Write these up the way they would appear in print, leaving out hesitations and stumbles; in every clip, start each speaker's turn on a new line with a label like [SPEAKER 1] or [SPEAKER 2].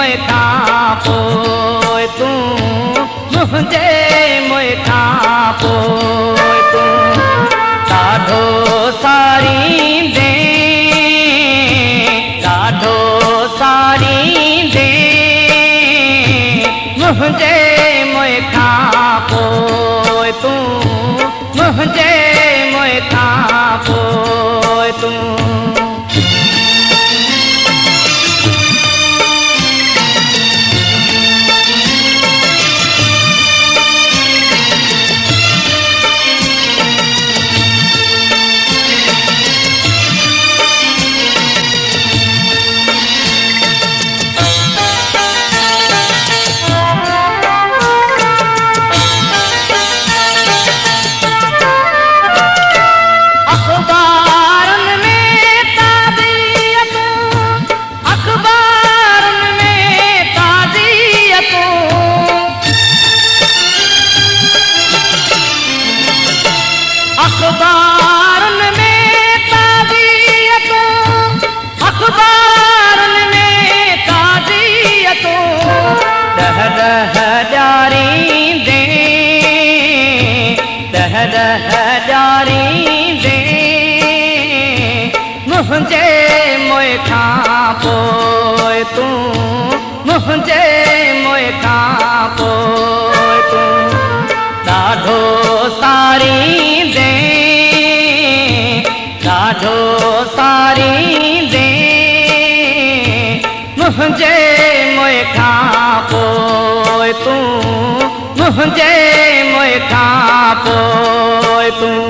[SPEAKER 1] मोए खां पोइ तूं मुंहिंजे मोए खां पोइ तूं ॾाढो सारींदे ॾाढो सारींदे मुंहिंजे मोए खां पोइ तूं मुंहिंजे मोए खां पोइ तूं अखबारुनि में ताज़ियतूं अखबारुनि में ताज़ियतूं ॾह ॾह ॾियारींदे ॾह ॾह ॾियारींदे मुंहिंजे मोए खां पोइ तूं मुंहिंजे मोए खां पोइ तूं ॾाढो सारींदे ॾाढो सारींदे मुंहिंजे मोए खां पोइ तूं मुंहिंजे मोए खां पोइ तूं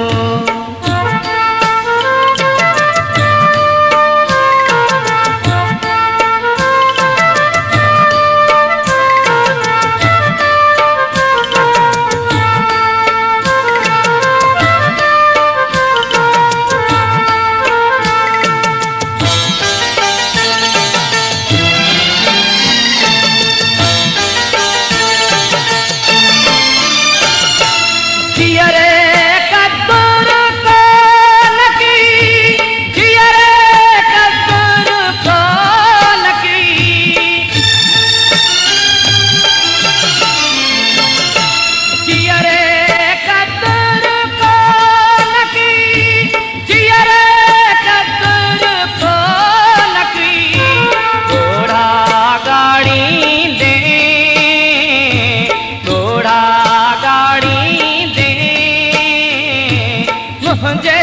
[SPEAKER 1] मुंहिंजे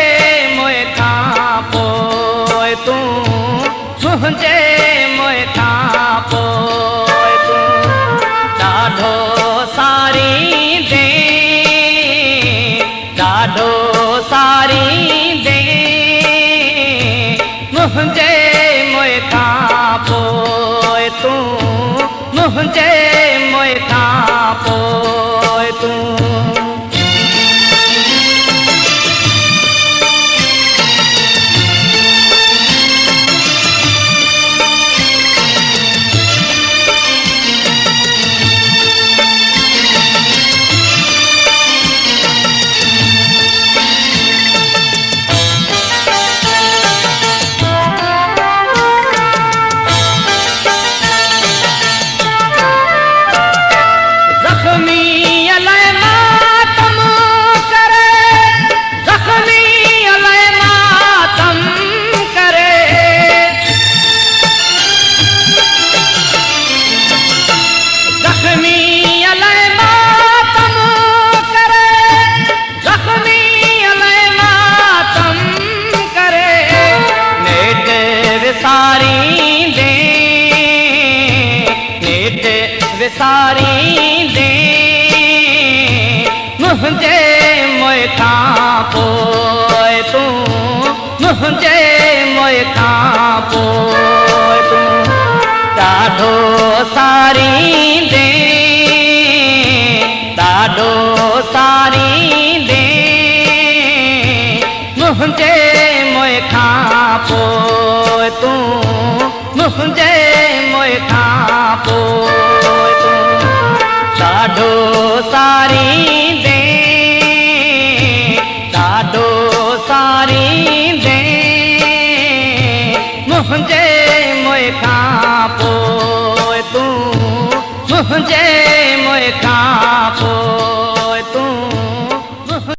[SPEAKER 1] मोए खां पोइ तूं मुंहिंजे मोए खां पोइ तूं ॾाढो सारींदे ॾाढो सारींदे मुंहिंजे मोए खां पोइ तूं मुंहिंजे मोए खां पोइ तूं विसारींदे मुंहिंजे मोए खां पोइ तूं मुंहिंजे मोए खां पोइ तूं ॾाढो सारींदे ॾाढो सारींदे मुंहिंजे मोए खां पोइ तूं मुंहिंजे मोए खां पोइ तूं ॾाढो सारींदे ॾाढो सारींदे मुंहिंजे मोए खां पोइ तूं मुझे मोए